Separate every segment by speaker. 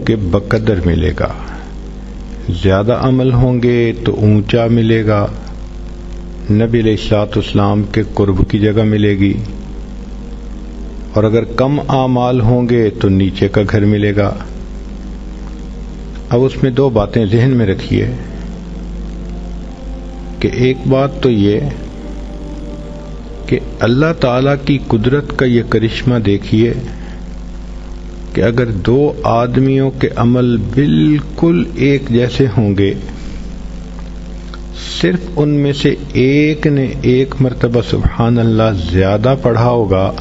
Speaker 1: کہ بقدر ملے گا، زیادہ عمل ہوں گے تو اونچا ملے گا، نبی علیہ الصلوۃ والسلام کے قرب کی جگہ ملے گی، اور اگر کم اعمال ہوں گے تو نیچے کا گھر ملے گا۔ اب اس میں دو باتیں ذہن میں رکھیے کہ ایک بات تو یہ کہ اللہ تعالیٰ کی قدرت کا یہ کرشمہ دیکھیے کہ اگر دو آدمیوں کے عمل بالکل ایک جیسے ہوں گے، صرف ان میں سے ایک نے ایک مرتبہ سبحان اللہ زیادہ پڑھا ہوگا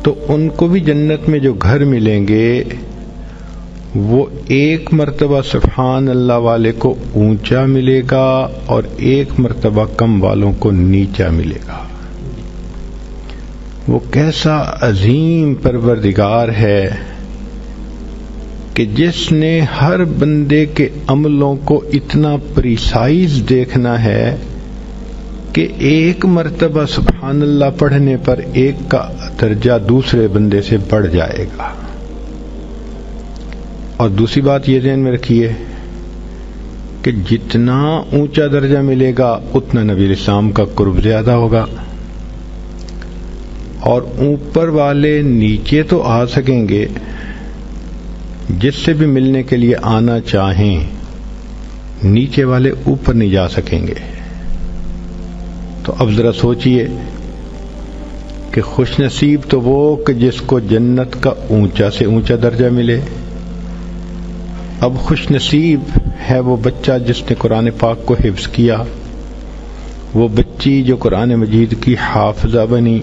Speaker 1: تو ان کو بھی جنت میں جو گھر ملیں گے وہ ایک مرتبہ سبحان اللہ والے کو اونچا ملے گا اور ایک مرتبہ کم والوں کو نیچا ملے گا۔ وہ کیسا عظیم پروردگار ہے کہ جس نے ہر بندے کے عملوں کو اتنا پریسائز دیکھنا ہے کہ ایک مرتبہ سبحان اللہ پڑھنے پر ایک کا درجہ دوسرے بندے سے بڑھ جائے گا۔ اور دوسری بات یہ ذہن میں رکھیے کہ جتنا اونچا درجہ ملے گا اتنا نبی علیہ السلام کا قرب زیادہ ہوگا، اور اوپر والے نیچے تو آ سکیں گے، جس سے بھی ملنے کے لیے آنا چاہیں، نیچے والے اوپر نہیں جا سکیں گے۔ تو اب ذرا سوچئے کہ خوش نصیب تو وہ کہ جس کو جنت کا اونچا سے اونچا درجہ ملے۔ اب خوش نصیب ہے وہ بچہ جس نے قرآن پاک کو حفظ کیا، وہ بچی جو قرآن مجید کی حافظہ بنی،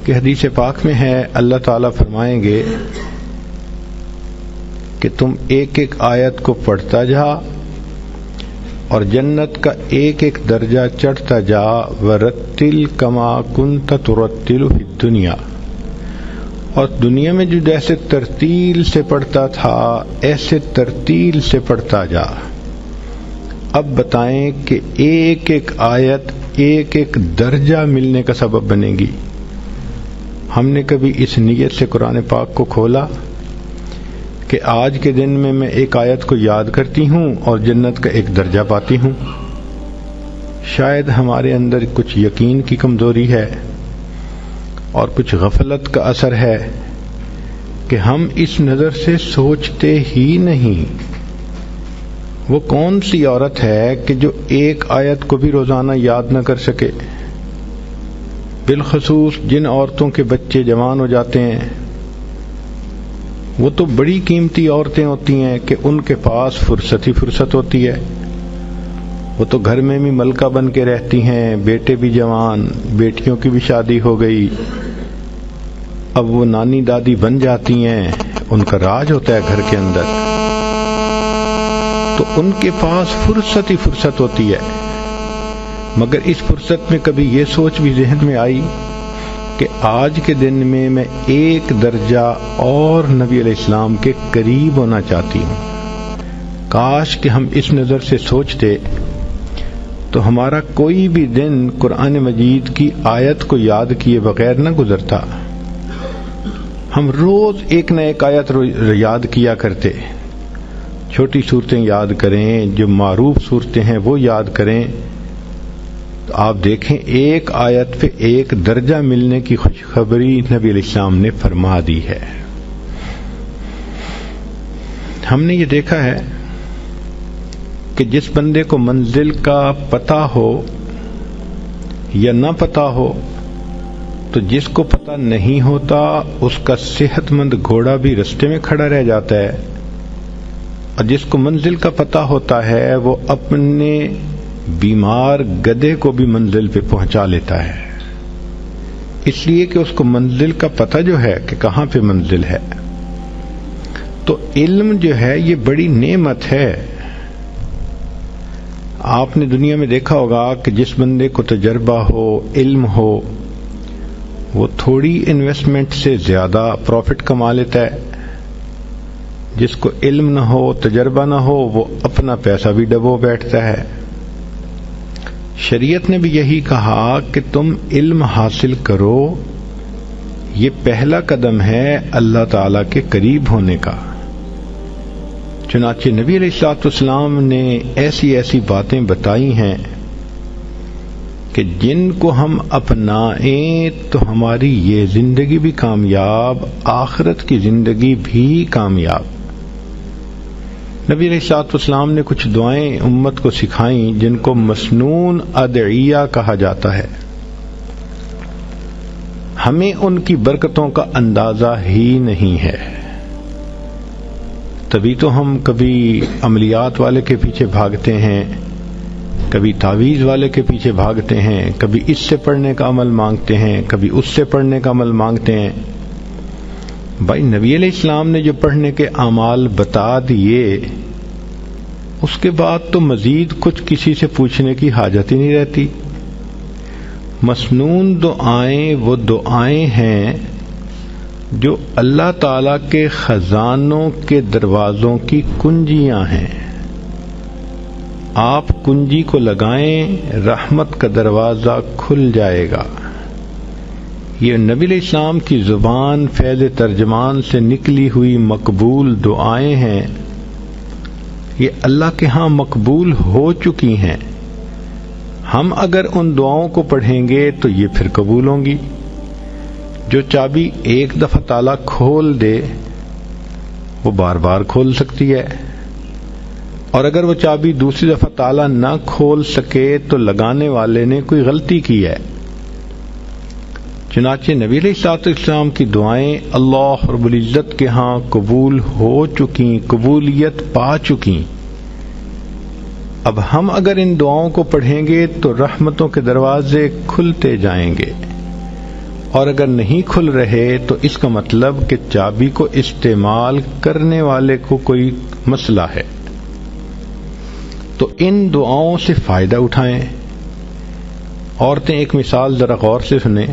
Speaker 1: کہ حدیث پاک میں ہے اللہ تعالیٰ فرمائیں گے کہ تم ایک ایک آیت کو پڑھتا جا اور جنت کا ایک ایک درجہ چڑھتا جا، وَرَتِّلْ كَمَا كُنْتَ تُرَتِّلُ فِي الدُّنْيَا، اور دنیا میں جو جیسے ترتیل سے پڑھتا تھا ایسے ترتیل سے پڑھتا جا۔ اب بتائیں کہ ایک ایک آیت ایک ایک درجہ ملنے کا سبب بنے گی۔ ہم نے کبھی اس نیت سے قرآن پاک کو کھولا کہ آج کے دن میں ایک آیت کو یاد کرتی ہوں اور جنت کا ایک درجہ پاتی ہوں؟ شاید ہمارے اندر کچھ یقین کی کمزوری ہے اور کچھ غفلت کا اثر ہے کہ ہم اس نظر سے سوچتے ہی نہیں۔ وہ کون سی عورت ہے کہ جو ایک آیت کو بھی روزانہ یاد نہ کر سکے؟ بالخصوص جن عورتوں کے بچے جوان ہو جاتے ہیں، وہ تو بڑی قیمتی عورتیں ہوتی ہیں کہ ان کے پاس فرصت ہی فرصت ہوتی ہے۔ وہ تو گھر میں بھی ملکہ بن کے رہتی ہیں، بیٹے بھی جوان، بیٹیوں کی بھی شادی ہو گئی، اب وہ نانی دادی بن جاتی ہیں، ان کا راج ہوتا ہے گھر کے اندر، تو ان کے پاس فرصت ہی فرصت ہوتی ہے۔ مگر اس فرصت میں کبھی یہ سوچ بھی ذہن میں آئی کہ آج کے دن میں ایک درجہ اور نبی علیہ السلام کے قریب ہونا چاہتی ہوں۔ کاش کہ ہم اس نظر سے سوچتے تو ہمارا کوئی بھی دن قرآن مجید کی آیت کو یاد کیے بغیر نہ گزرتا۔ ہم روز ایک نہ ایک آیت یاد کیا کرتے، چھوٹی صورتیں یاد کریں، جو معروف صورتیں ہیں وہ یاد کریں، تو آپ دیکھیں ایک آیت پہ ایک درجہ ملنے کی خوشخبری نبی علیہ السلام نے فرما دی ہے۔ ہم نے یہ دیکھا ہے کہ جس بندے کو منزل کا پتہ ہو یا نہ پتہ ہو، تو جس کو پتہ نہیں ہوتا اس کا صحت مند گھوڑا بھی رستے میں کھڑا رہ جاتا ہے، اور جس کو منزل کا پتہ ہوتا ہے وہ اپنے بیمار گدھے کو بھی منزل پہ پہنچا لیتا ہے، اس لیے کہ اس کو منزل کا پتہ جو ہے کہ کہاں پہ منزل ہے۔ تو علم جو ہے یہ بڑی نعمت ہے۔ آپ نے دنیا میں دیکھا ہوگا کہ جس بندے کو تجربہ ہو، علم ہو، وہ تھوڑی انویسٹمنٹ سے زیادہ پروفٹ کما لیتا ہے۔ جس کو علم نہ ہو، تجربہ نہ ہو، وہ اپنا پیسہ بھی ڈبو بیٹھتا ہے۔ شریعت نے بھی یہی کہا کہ تم علم حاصل کرو، یہ پہلا قدم ہے اللہ تعالی کے قریب ہونے کا۔ چنانچہ نبی علیہ الصلوۃ والسلام نے ایسی ایسی باتیں بتائی ہیں کہ جن کو ہم اپنائیں تو ہماری یہ زندگی بھی کامیاب، آخرت کی زندگی بھی کامیاب۔ نبی علیہ الصلوۃ والسلام نے کچھ دعائیں امت کو سکھائیں جن کو مسنون ادعیہ کہا جاتا ہے۔ ہمیں ان کی برکتوں کا اندازہ ہی نہیں ہے، تبھی تو ہم کبھی عملیات والے کے پیچھے بھاگتے ہیں، کبھی تعویذ والے کے پیچھے بھاگتے ہیں، کبھی اس سے پڑھنے کا عمل مانگتے ہیں، کبھی اس سے پڑھنے کا عمل مانگتے ہیں۔ بھائی نبی علیہ السلام نے جو پڑھنے کے اعمال بتا دیے، اس کے بعد تو مزید کچھ کسی سے پوچھنے کی حاجت ہی نہیں رہتی۔ مسنون دعائیں وہ دعائیں ہیں جو اللہ تعالی کے خزانوں کے دروازوں کی کنجیاں ہیں۔ آپ کنجی کو لگائیں، رحمت کا دروازہ کھل جائے گا۔ یہ نبی علیہ السلام کی زبان فیض ترجمان سے نکلی ہوئی مقبول دعائیں ہیں، یہ اللہ کے ہاں مقبول ہو چکی ہیں۔ ہم اگر ان دعاؤں کو پڑھیں گے تو یہ پھر قبول ہوں گی۔ جو چابی ایک دفعہ تالا کھول دے وہ بار بار کھول سکتی ہے، اور اگر وہ چابی دوسری دفعہ تالا نہ کھول سکے تو لگانے والے نے کوئی غلطی کی ہے۔ چنانچہ نبی علیہ الصلوۃ والسلام کی دعائیں اللہ رب العزت کے ہاں قبول ہو چکی، قبولیت پا چکی۔ اب ہم اگر ان دعاؤں کو پڑھیں گے تو رحمتوں کے دروازے کھلتے جائیں گے، اور اگر نہیں کھل رہے تو اس کا مطلب کہ چابی کو استعمال کرنے والے کو کوئی مسئلہ ہے۔ تو ان دعاؤں سے فائدہ اٹھائیں۔ عورتیں ایک مثال ذرا غور سے سنیں۔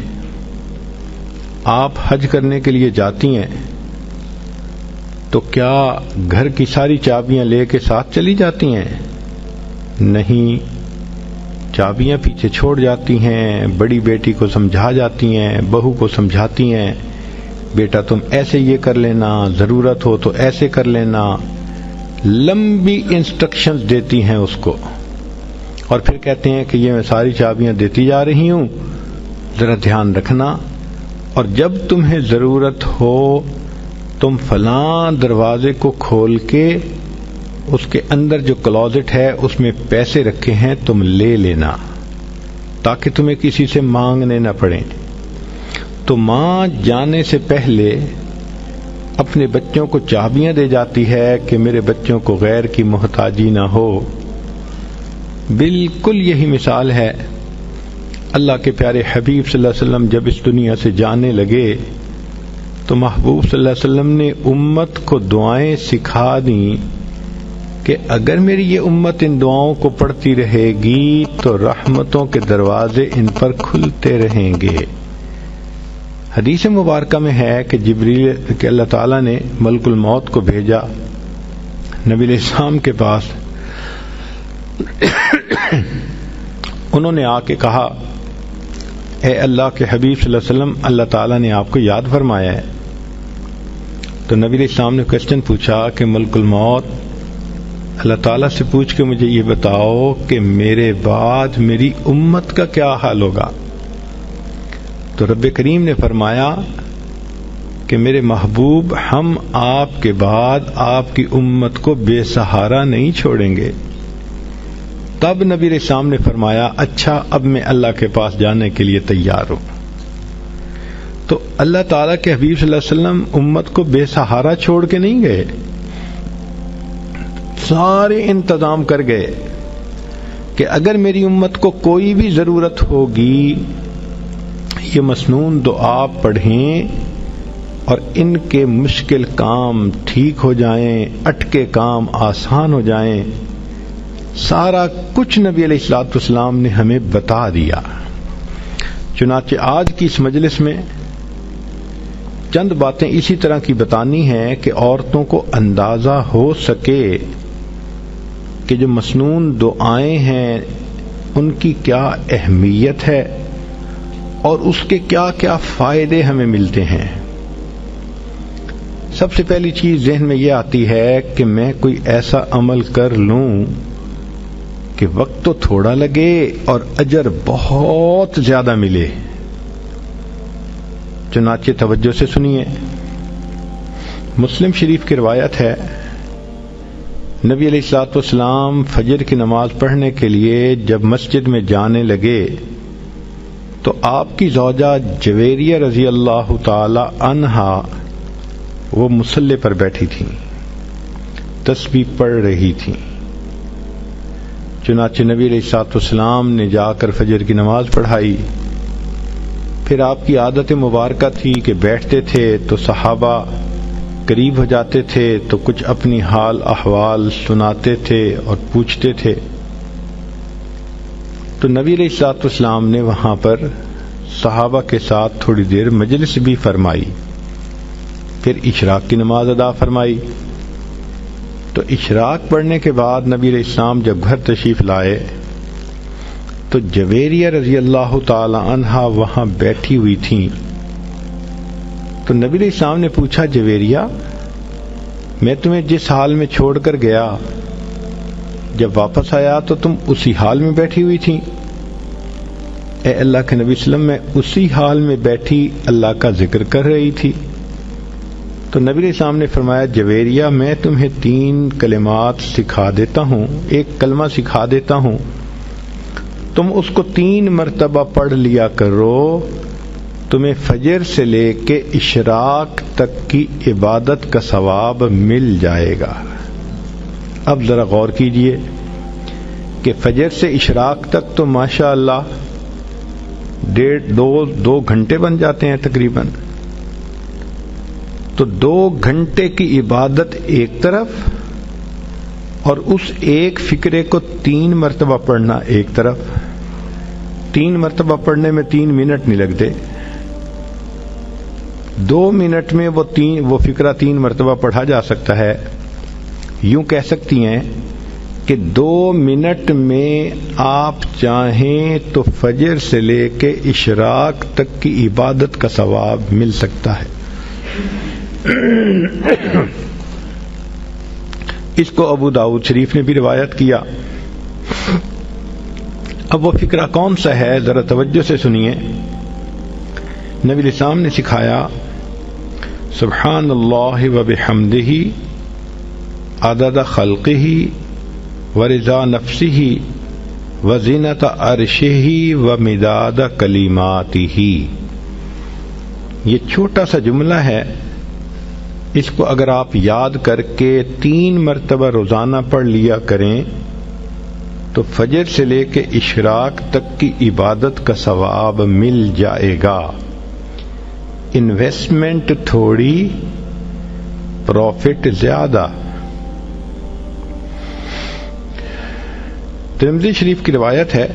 Speaker 1: آپ حج کرنے کے لیے جاتی ہیں تو کیا گھر کی ساری چابیاں لے کے ساتھ چلی جاتی ہیں؟ نہیں، چابیاں پیچھے چھوڑ جاتی ہیں، بڑی بیٹی کو سمجھا جاتی ہیں، بہو کو سمجھاتی ہیں، بیٹا تم ایسے یہ کر لینا، ضرورت ہو تو ایسے کر لینا، لمبی انسٹرکشنز دیتی ہیں اس کو، اور پھر کہتے ہیں کہ یہ میں ساری چابیاں دیتی جا رہی ہوں، ذرا دھیان رکھنا، اور جب تمہیں ضرورت ہو تم فلاں دروازے کو کھول کے اس کے اندر جو کلوزٹ ہے اس میں پیسے رکھے ہیں تم لے لینا، تاکہ تمہیں کسی سے مانگنے نہ پڑیں۔ تو ماں جانے سے پہلے اپنے بچوں کو چابیاں دے جاتی ہے کہ میرے بچوں کو غیر کی محتاجی نہ ہو۔ بالکل یہی مثال ہے۔ اللہ کے پیارے حبیب صلی اللہ علیہ وسلم جب اس دنیا سے جانے لگے تو محبوب صلی اللہ علیہ وسلم نے امت کو دعائیں سکھا دیں کہ اگر میری یہ امت ان دعاؤں کو پڑھتی رہے گی تو رحمتوں کے دروازے ان پر کھلتے رہیں گے۔ حدیث مبارکہ میں ہے کہ جبریل کہ اللہ تعالیٰ نے ملک الموت کو بھیجا نبی علیہ السلام کے پاس۔ انہوں نے آ کے کہا، اے اللہ کے حبیب صلی اللہ علیہ وسلم، اللہ تعالیٰ نے آپ کو یاد فرمایا ہے۔ تو نبی علیہ السلام نے کوشچن پوچھا کہ ملک الموت، اللہ تعالیٰ سے پوچھ کے مجھے یہ بتاؤ کہ میرے بعد میری امت کا کیا حال ہوگا؟ تو رب کریم نے فرمایا کہ میرے محبوب، ہم آپ کے بعد آپ کی امت کو بے سہارا نہیں چھوڑیں گے۔ تب نبی علیہ السلام نے فرمایا، اچھا اب میں اللہ کے پاس جانے کے لیے تیار ہوں۔ تو اللہ تعالیٰ کے حبیب صلی اللہ علیہ وسلم امت کو بے سہارا چھوڑ کے نہیں گئے، سارے انتظام کر گئے کہ اگر میری امت کو کوئی بھی ضرورت ہوگی یہ مسنون دعا پڑھیں اور ان کے مشکل کام ٹھیک ہو جائیں، اٹکے کام آسان ہو جائیں۔ سارا کچھ نبی علیہ الصلوۃ والسلام نے ہمیں بتا دیا۔ چنانچہ آج کی اس مجلس میں چند باتیں اسی طرح کی بتانی ہیں کہ عورتوں کو اندازہ ہو سکے کہ جو مسنون دعائیں ہیں ان کی کیا اہمیت ہے اور اس کے کیا کیا فائدے ہمیں ملتے ہیں۔ سب سے پہلی چیز ذہن میں یہ آتی ہے کہ میں کوئی ایسا عمل کر لوں کہ وقت تو تھوڑا لگے اور اجر بہت زیادہ ملے۔ چنانچہ توجہ سے سنیے، مسلم شریف کی روایت ہے، نبی علیہ الصلوۃ والسلام فجر کی نماز پڑھنے کے لیے جب مسجد میں جانے لگے تو آپ کی زوجہ جویریہ رضی اللہ تعالی عنہا وہ مصلی پر بیٹھی تھیں، تسبیح پڑھ رہی تھیں۔ چنانچہ نبی علیہ الصلوۃ والسلام نے جا کر فجر کی نماز پڑھائی۔ پھر آپ کی عادت مبارکہ تھی کہ بیٹھتے تھے تو صحابہ قریب ہو جاتے تھے تو کچھ اپنی حال احوال سناتے تھے اور پوچھتے تھے، تو نبی علیہ الصلوۃ والسلام نے وہاں پر صحابہ کے ساتھ تھوڑی دیر مجلس بھی فرمائی، پھر اشراق کی نماز ادا فرمائی۔ تو اشراق پڑھنے کے بعد نبی علیہ السلام جب گھر تشریف لائے تو جویریہ رضی اللہ تعالی عنہا وہاں بیٹھی ہوئی تھیں۔ تو نبی علیہ السلام نے پوچھا، جویریہ میں تمہیں جس حال میں چھوڑ کر گیا جب واپس آیا تو تم اسی حال میں بیٹھی ہوئی تھی؟ اے اللہ کے نبی صلی اللہ علیہ وسلم، میں اسی حال میں بیٹھی اللہ کا ذکر کر رہی تھی۔ تو نبی علیہ السلام نے فرمایا، جویریہ میں تمہیں 3 کلمات سکھا دیتا ہوں، ایک کلمہ سکھا دیتا ہوں، تم اس کو 3 مرتبہ پڑھ لیا کرو، تمہیں فجر سے لے کے اشراق تک کی عبادت کا ثواب مل جائے گا۔ اب ذرا غور کیجئے کہ فجر سے اشراق تک تو ماشاء اللہ 1.5-2 گھنٹے بن جاتے ہیں تقریباً۔ تو 2 گھنٹے کی عبادت ایک طرف اور اس ایک فقرے کو 3 مرتبہ پڑھنا ایک طرف۔ 3 مرتبہ پڑھنے میں 3 منٹ نہیں لگتے، 2 منٹ میں وہ فقرہ 3 مرتبہ پڑھا جا سکتا ہے۔ یوں کہہ سکتی ہیں کہ 2 منٹ میں آپ چاہیں تو فجر سے لے کے اشراق تک کی عبادت کا ثواب مل سکتا ہے۔ اس کو ابو داؤد شریف نے بھی روایت کیا۔ اب وہ فقرہ کون سا ہے، ذرا توجہ سے سنیے۔ نبی علیہ السلام نے سکھایا، سبحان اللہ وبحمدہ عدد خلقہ ورضا نفسہ وزینت عرشہ ومداد کلماتہ۔ یہ چھوٹا سا جملہ ہے، اس کو اگر آپ یاد کر کے 3 مرتبہ روزانہ پڑھ لیا کریں تو فجر سے لے کے اشراق تک کی عبادت کا ثواب مل جائے گا۔ انویسٹمنٹ تھوڑی، پروفٹ زیادہ۔ ترمذی شریف کی روایت ہے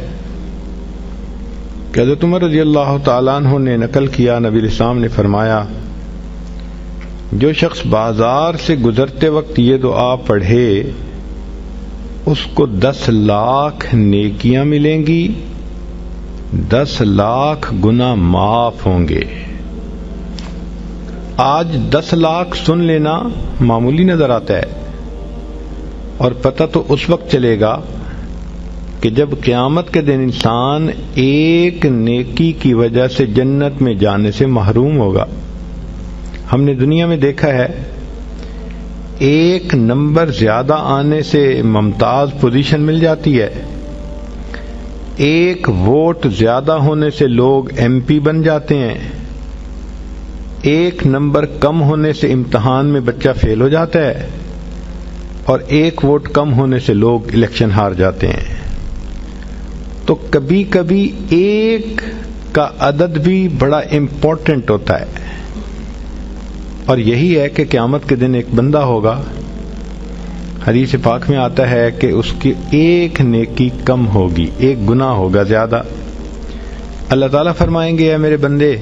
Speaker 1: کہ حضرت عمر رضی اللہ تعالیٰ عنہ نے نقل کیا، نبی علیہ السلام نے فرمایا، جو شخص بازار سے گزرتے وقت یہ دعا پڑھے اس کو 10 لاکھ نیکیاں ملیں گی، 10 لاکھ گناہ معاف ہوں گے۔ آج 10 لاکھ سن لینا معمولی نظر آتا ہے، اور پتہ تو اس وقت چلے گا کہ جب قیامت کے دن انسان ایک نیکی کی وجہ سے جنت میں جانے سے محروم ہوگا۔ ہم نے دنیا میں دیکھا ہے، 1 نمبر زیادہ آنے سے ممتاز پوزیشن مل جاتی ہے، 1 ووٹ زیادہ ہونے سے لوگ MP بن جاتے ہیں، 1 نمبر کم ہونے سے امتحان میں بچہ فیل ہو جاتا ہے، اور 1 ووٹ کم ہونے سے لوگ الیکشن ہار جاتے ہیں۔ تو کبھی کبھی 1 کا عدد بھی بڑا امپورٹنٹ ہوتا ہے، اور یہی ہے کہ قیامت کے دن ایک بندہ ہوگا، حدیث پاک میں آتا ہے کہ اس کی 1 نیکی کم ہوگی، 1 گناہ ہوگا زیادہ۔ اللہ تعالیٰ فرمائیں گے، اے میرے بندے،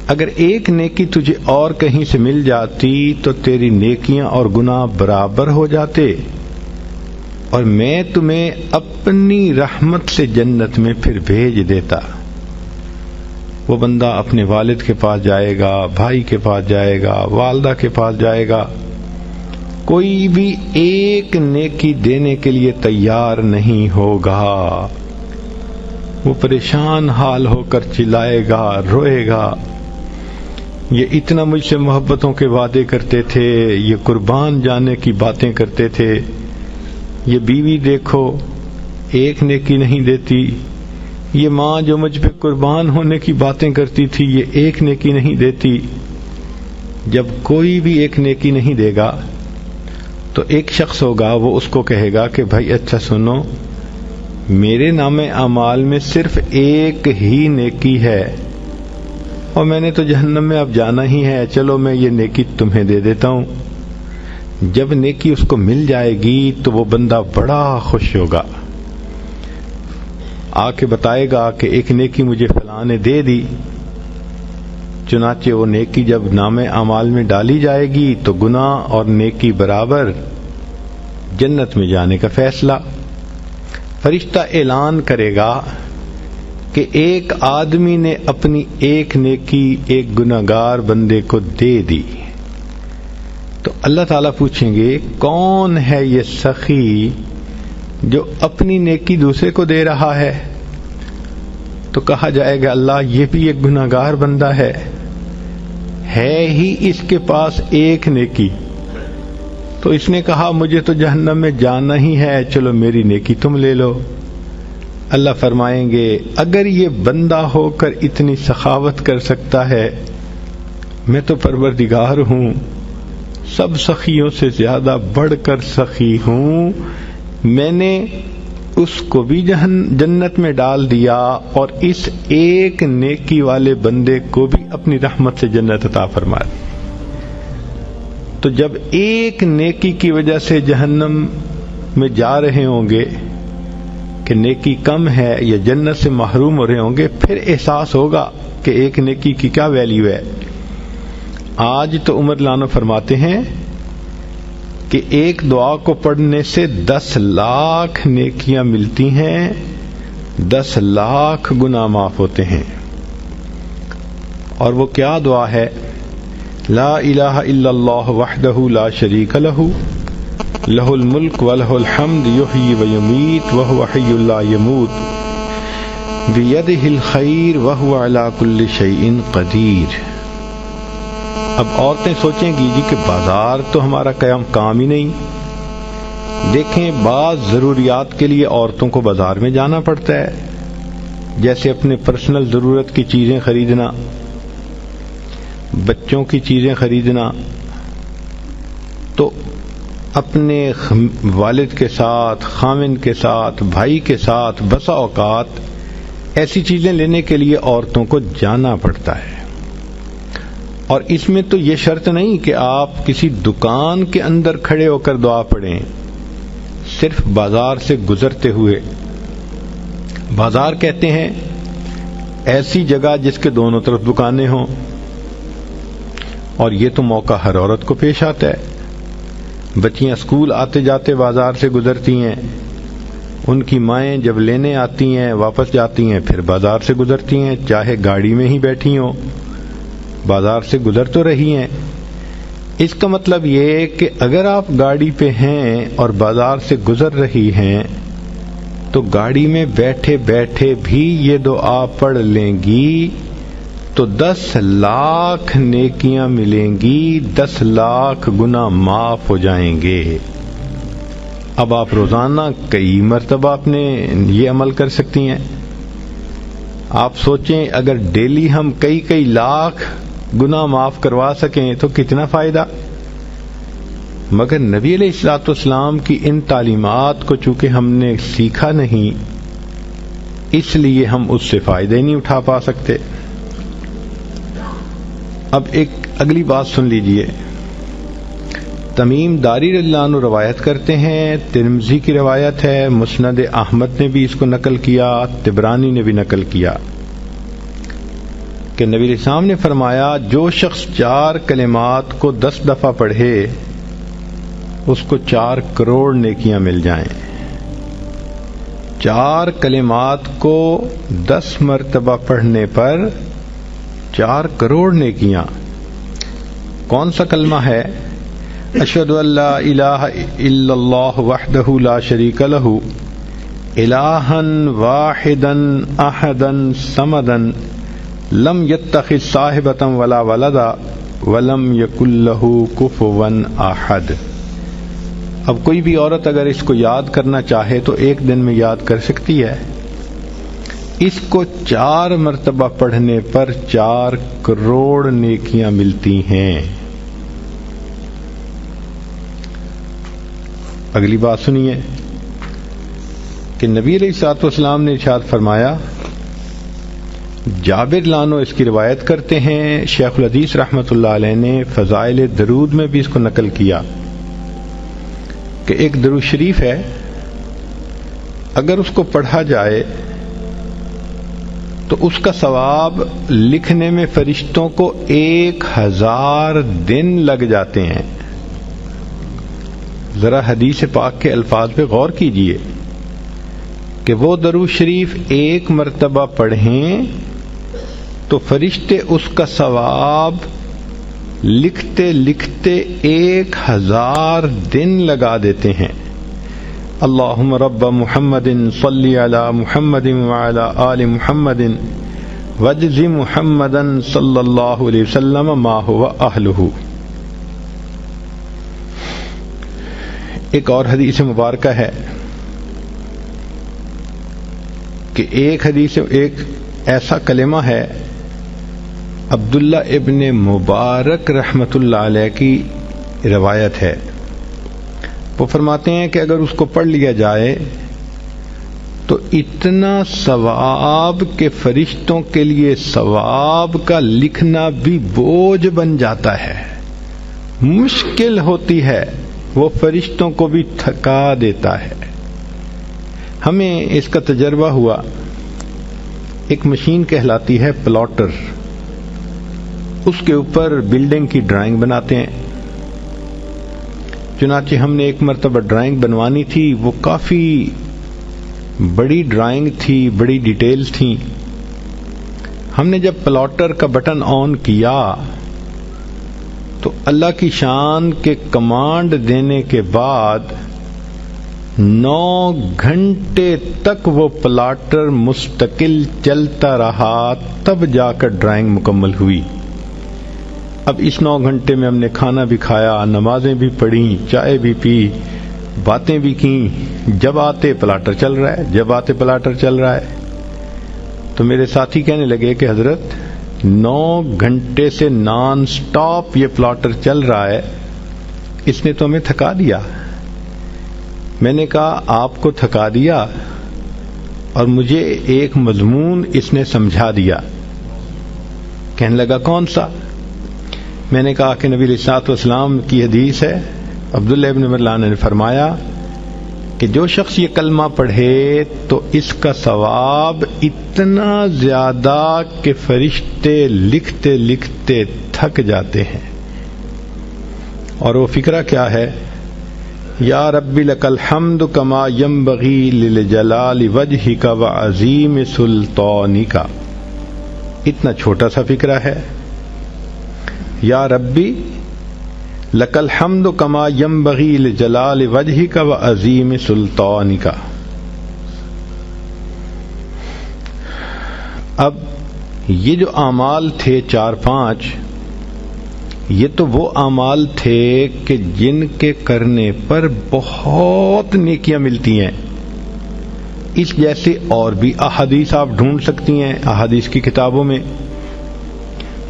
Speaker 1: اگر 1 نیکی تجھے اور کہیں سے مل جاتی تو تیری نیکیاں اور گناہ برابر ہو جاتے، اور میں تمہیں اپنی رحمت سے جنت میں پھر بھیج دیتا۔ وہ بندہ اپنے والد کے پاس جائے گا، بھائی کے پاس جائے گا، والدہ کے پاس جائے گا، کوئی بھی ایک نیکی دینے کے لیے تیار نہیں ہوگا، وہ پریشان حال ہو کر چلائے گا، روئے گا، یہ اتنا مجھ سے محبتوں کے وعدے کرتے تھے، یہ قربان جانے کی باتیں کرتے تھے، یہ بیوی دیکھو ایک نیکی نہیں دیتی، یہ ماں جو مجھ پہ قربان ہونے کی باتیں کرتی تھی یہ ایک نیکی نہیں دیتی۔ جب کوئی بھی ایک نیکی نہیں دے گا تو ایک شخص ہوگا، وہ اس کو کہے گا کہ بھائی اچھا سنو، میرے نام اعمال میں صرف ایک ہی نیکی ہے اور میں نے تو جہنم میں اب جانا ہی ہے، چلو میں یہ نیکی تمہیں دے دیتا ہوں۔ جب نیکی اس کو مل جائے گی تو وہ بندہ بڑا خوش ہوگا، آ کے بتائے گا کہ ایک نیکی مجھے فلاں نے دے دی۔ چنانچہ وہ نیکی جب نام اعمال میں ڈالی جائے گی تو گناہ اور نیکی برابر، جنت میں جانے کا فیصلہ۔ فرشتہ اعلان کرے گا کہ ایک آدمی نے اپنی ایک نیکی ایک گناہگار بندے کو دے دی، تو اللہ تعالیٰ پوچھیں گے کون ہے یہ سخی جو اپنی نیکی دوسرے کو دے رہا ہے؟ تو کہا جائے گا اللہ یہ بھی ایک گناہگار بندہ ہے ہی اس کے پاس ایک نیکی، تو اس نے کہا مجھے تو جہنم میں جانا ہی ہے، چلو میری نیکی تم لے لو۔ اللہ فرمائیں گے اگر یہ بندہ ہو کر اتنی سخاوت کر سکتا ہے، میں تو پروردگار ہوں، سب سخیوں سے زیادہ بڑھ کر سخی ہوں، میں نے اس کو بھی جنت میں ڈال دیا اور اس ایک نیکی والے بندے کو بھی اپنی رحمت سے جنت عطا فرما دی۔ تو جب ایک نیکی کی وجہ سے جہنم میں جا رہے ہوں گے کہ نیکی کم ہے یا جنت سے محروم ہو رہے ہوں گے، پھر احساس ہوگا کہ ایک نیکی کی کیا ویلیو ہے۔ آج تو عمر لانو فرماتے ہیں کہ ایک دعا کو پڑھنے سے 10 لاکھ نیکیاں ملتی ہیں، 10 لاکھ گناہ معاف ہوتے ہیں۔ اور وہ کیا دعا ہے؟ لا الہ الا اللہ وحدہ لا شریک لہ لہ الملک ولہ الحمد یحیی ویمیت وہو حی لا یموت بیدہ الخیر وہو علی کل شیء قدیر۔ اب عورتیں سوچیں گی جی کہ بازار تو ہمارا کام ہی نہیں۔ دیکھیں بعض ضروریات کے لیے عورتوں کو بازار میں جانا پڑتا ہے، جیسے اپنے پرسنل ضرورت کی چیزیں خریدنا، بچوں کی چیزیں خریدنا، تو اپنے والد کے ساتھ، خاوند کے ساتھ، بھائی کے ساتھ بسا اوقات ایسی چیزیں لینے کے لیے عورتوں کو جانا پڑتا ہے۔ اور اس میں تو یہ شرط نہیں کہ آپ کسی دکان کے اندر کھڑے ہو کر دعا پڑھیں، صرف بازار سے گزرتے ہوئے۔ بازار کہتے ہیں ایسی جگہ جس کے دونوں طرف دکانیں ہوں، اور یہ تو موقع ہر عورت کو پیش آتا ہے۔ بچیاں اسکول آتے جاتے بازار سے گزرتی ہیں، ان کی مائیں جب لینے آتی ہیں واپس جاتی ہیں پھر بازار سے گزرتی ہیں، چاہے گاڑی میں ہی بیٹھی ہوں بازار سے گزر تو رہی ہیں۔ اس کا مطلب یہ کہ اگر آپ گاڑی پہ ہیں اور بازار سے گزر رہی ہیں تو گاڑی میں بیٹھے بیٹھے بھی یہ دعا پڑھ لیں گی تو 10 لاکھ نیکیاں ملیں گی، 10 لاکھ گناہ معاف ہو جائیں گے۔ اب آپ روزانہ کئی مرتبہ اپنے یہ عمل کر سکتی ہیں۔ آپ سوچیں اگر ڈیلی ہم کئی لاکھ گناہ معاف کروا سکیں تو کتنا فائدہ۔ مگر نبی علیہ الصلوۃ والسلام کی ان تعلیمات کو چونکہ ہم نے سیکھا نہیں، اس لیے ہم اس سے فائدہ ہی نہیں اٹھا پا سکتے۔ اب ایک اگلی بات سن لیجئے۔ تمیم داری رضی اللہ عنہ روایت کرتے ہیں، ترمذی کی روایت ہے، مسند احمد نے بھی اس کو نقل کیا، طبرانی نے بھی نقل کیا کہ نبی علیہ السلام نے فرمایا جو شخص 4 کلمات کو 10 دفعہ پڑھے اس کو 4 کروڑ نیکیاں مل جائیں۔ 4 کلمات کو 10 مرتبہ پڑھنے پر 4 کروڑ نیکیاں. کون سا کلمہ ہے؟ اشہد ان لا الہ الا اللہ وحدہ لا شریک لہ الہا واحدا احدا صمدا لم یتخذ صاحبۃ ولا ولدا ولم یکن لہ کفوا احد. اب کوئی بھی عورت اگر اس کو یاد کرنا چاہے تو ایک دن میں یاد کر سکتی ہے. اس کو 4 مرتبہ پڑھنے پر 4 کروڑ نیکیاں ملتی ہیں. اگلی بات سنیے کہ نبی علیہ الصلوۃ والسلام نے ارشاد فرمایا، جابر لانو اس کی روایت کرتے ہیں، شیخ الحدیث رحمۃ اللہ علیہ نے فضائل درود میں بھی اس کو نقل کیا کہ ایک درود شریف ہے، اگر اس کو پڑھا جائے تو اس کا ثواب لکھنے میں فرشتوں کو 1000 دن لگ جاتے ہیں. ذرا حدیث پاک کے الفاظ پہ غور کیجئے کہ وہ درود شریف 1 مرتبہ پڑھیں تو فرشتے اس کا ثواب لکھتے لکھتے 1000 دن لگا دیتے ہیں. اللہم رب محمد صلی علی محمد وعلی آل محمد واجز محمدا صلی اللہ علیہ وسلم ما هو اہلہ. ایک اور حدیث مبارکہ ہے کہ ایک ایسا کلمہ ہے، عبداللہ ابن مبارک رحمت اللہ علیہ کی روایت ہے. وہ فرماتے ہیں کہ اگر اس کو پڑھ لیا جائے تو اتنا ثواب کہ فرشتوں کے لیے ثواب کا لکھنا بھی بوجھ بن جاتا ہے، مشکل ہوتی ہے، وہ فرشتوں کو بھی تھکا دیتا ہے. ہمیں اس کا تجربہ ہوا. ایک مشین کہلاتی ہے پلاٹر، اس کے اوپر بلڈنگ کی ڈرائنگ بناتے ہیں. چنانچہ ہم نے ایک مرتبہ ڈرائنگ بنوانی تھی، وہ کافی بڑی ڈرائنگ تھی، بڑی ڈیٹیلز تھیں. ہم نے جب پلاٹر کا بٹن آن کیا تو اللہ کی شان کے کمانڈ دینے کے بعد 9 گھنٹے تک وہ پلاٹر مستقل چلتا رہا، تب جا کر ڈرائنگ مکمل ہوئی. اب اس 9 گھنٹے میں ہم نے کھانا بھی کھایا، نمازیں بھی پڑھیں، چائے بھی پی، باتیں بھی کیں. جب آتے پلاٹر چل رہا ہے، جب آتے پلاٹر چل رہا ہے. تو میرے ساتھی کہنے لگے کہ حضرت 9 گھنٹے سے نان سٹاپ یہ پلاٹر چل رہا ہے، اس نے تو ہمیں تھکا دیا. میں نے کہا آپ کو تھکا دیا اور مجھے ایک مضمون اس نے سمجھا دیا. کہنے لگا کون سا؟ میں نے کہا کہ نبی علیہ الصلوۃ والسلام کی حدیث ہے، عبداللہ ابن عمر نے فرمایا کہ جو شخص یہ کلمہ پڑھے تو اس کا ثواب اتنا زیادہ کہ فرشتے لکھتے لکھتے تھک جاتے ہیں. اور وہ فقرہ کیا ہے؟ یا رب لک الحمد کما ینبغی لجلال وجہک وعظیم سلطانک. اتنا چھوٹا سا فقرہ ہے. یا ربی لک الحمد کما ینبغی لجلال وجہک وعظیم سلطانک. اب یہ جو اعمال تھے 4-5، یہ تو وہ اعمال تھے کہ جن کے کرنے پر بہت نیکیاں ملتی ہیں. اس جیسے اور بھی احادیث آپ ڈھونڈ سکتی ہیں احادیث کی کتابوں میں.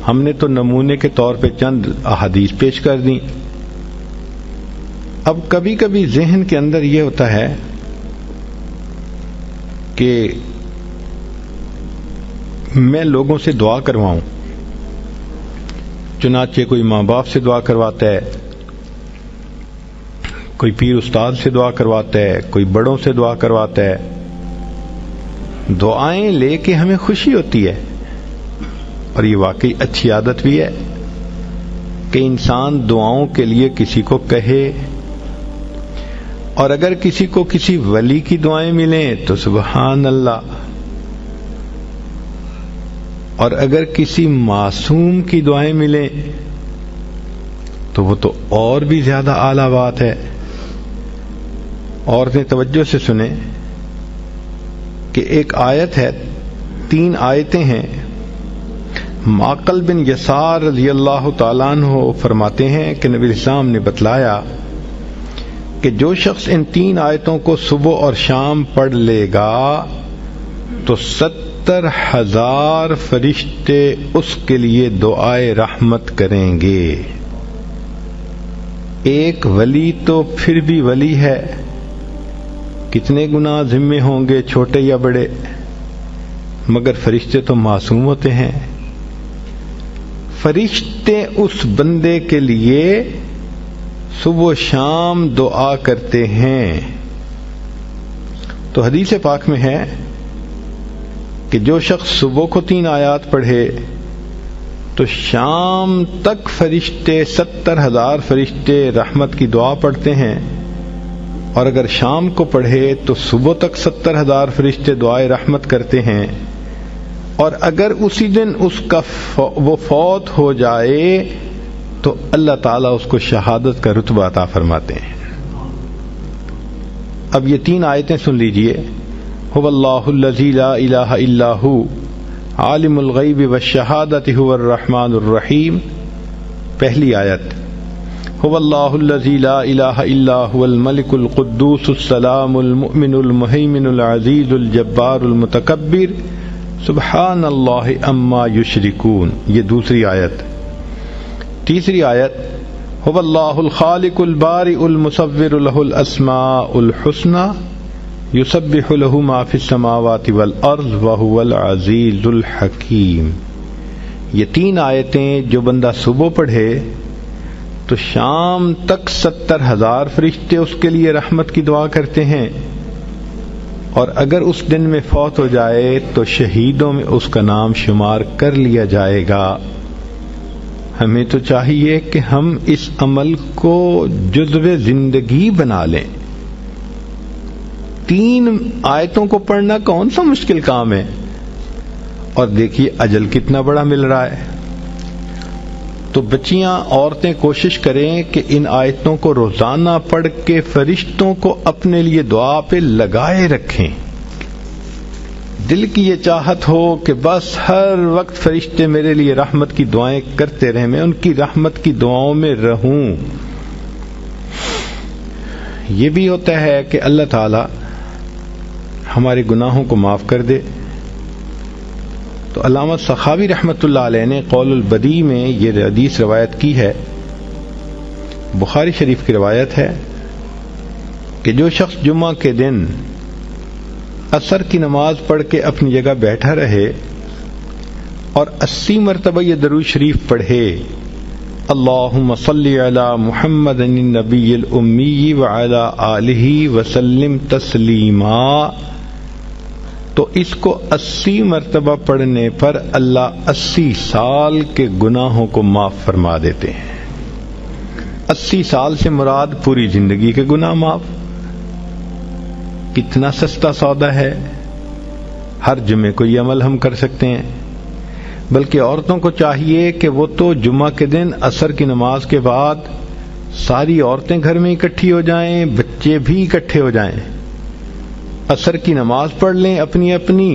Speaker 1: ہم نے تو نمونے کے طور پہ چند احادیث پیش کر دیں. اب کبھی کبھی ذہن کے اندر یہ ہوتا ہے کہ میں لوگوں سے دعا کرواؤں. چنانچہ کوئی ماں باپ سے دعا کرواتا ہے، کوئی پیر استاد سے دعا کرواتا ہے، کوئی بڑوں سے دعا کرواتا ہے. دعائیں لے کے ہمیں خوشی ہوتی ہے، اور یہ واقعی اچھی عادت بھی ہے کہ انسان دعاؤں کے لیے کسی کو کہے. اور اگر کسی کو کسی ولی کی دعائیں ملیں تو سبحان اللہ. اور اگر کسی معصوم کی دعائیں ملیں تو وہ تو اور بھی زیادہ اعلیٰ بات ہے۔ عورتیں توجہ سے سنیں کہ ایک آیت ہے، 3 آیتیں ہیں۔ معقل بن یسار رضی اللہ تعالیٰ عنہ فرماتے ہیں کہ نبی اسلام نے بتلایا کہ جو شخص ان 3 آیتوں کو صبح اور شام پڑھ لے گا تو 70,000 فرشتے اس کے لیے دعائے رحمت کریں گے۔ ایک ولی تو پھر بھی ولی ہے، کتنے گناہ ذمے ہوں گے چھوٹے یا بڑے، مگر فرشتے تو معصوم ہوتے ہیں۔ فرشتے اس بندے کے لیے صبح و شام دعا کرتے ہیں۔ تو حدیث پاک میں ہے کہ جو شخص صبح کو 3 آیات پڑھے تو شام تک فرشتے 70,000 فرشتے رحمت کی دعا پڑھتے ہیں، اور اگر شام کو پڑھے تو صبح تک 70,000 فرشتے دعائے رحمت کرتے ہیں، اور اگر اسی دن اس کا وہ فوت ہو جائے تو اللہ تعالیٰ اس کو شہادت کا رتبہ عطا فرماتے ہیں۔ اب یہ 3 آیتیں سن لیجئے۔ هو اللہ الذی لا الہ الا ہو عالم الغیب والشہادۃ هو الرحمن الرحیم۔ پہلی آیت، هو اللہ الذی لا الہ الا هو الملک القدوس السلام المؤمن المہیمن العزیز الجبار المتکبر سبحان اللہ عما یشرکون۔ یہ دوسری آیت۔ تیسری آیت، هو اللہ الخالق البارئ المصور له الاسماء الحسنى یسبح له ما فی السماوات والارض وهو العزیز الحکیم۔ یہ 3 آیتیں جو بندہ صبح پڑھے تو شام تک 70,000 فرشتے اس کے لیے رحمت کی دعا کرتے ہیں، اور اگر اس دن میں فوت ہو جائے تو شہیدوں میں اس کا نام شمار کر لیا جائے گا۔ ہمیں تو چاہیے کہ ہم اس عمل کو جزو زندگی بنا لیں۔ 3 آیتوں کو پڑھنا کون سا مشکل کام ہے، اور دیکھیے اجل کتنا بڑا مل رہا ہے۔ تو بچیاں، عورتیں کوشش کریں کہ ان آیتوں کو روزانہ پڑھ کے فرشتوں کو اپنے لیے دعا پہ لگائے رکھیں۔ دل کی یہ چاہت ہو کہ بس ہر وقت فرشتے میرے لیے رحمت کی دعائیں کرتے رہیں، میں ان کی رحمت کی دعاؤں میں رہوں۔ یہ بھی ہوتا ہے کہ اللہ تعالی ہمارے گناہوں کو معاف کر دے۔ تو علامہ سخاوی رحمۃ اللہ علیہ نے قول البدیع میں یہ حدیث روایت کی ہے، بخاری شریف کی روایت ہے کہ جو شخص جمعہ کے دن عصر کی نماز پڑھ کے اپنی جگہ بیٹھا رہے اور 80 مرتبہ یہ درود شریف پڑھے، اللہم صلی علی محمد النبی الامی وعلی آلہ وسلم تسلیما، تو اس کو 80 مرتبہ پڑھنے پر اللہ 80 سال کے گناہوں کو معاف فرما دیتے ہیں۔ 80 سال سے مراد پوری زندگی کے گناہ معاف۔ کتنا سستا سودا ہے، ہر جمعے کو یہ عمل ہم کر سکتے ہیں۔ بلکہ عورتوں کو چاہیے کہ وہ تو جمعہ کے دن عصر کی نماز کے بعد ساری عورتیں گھر میں اکٹھی ہو جائیں، بچے بھی اکٹھے ہو جائیں، عصر کی نماز پڑھ لیں اپنی اپنی،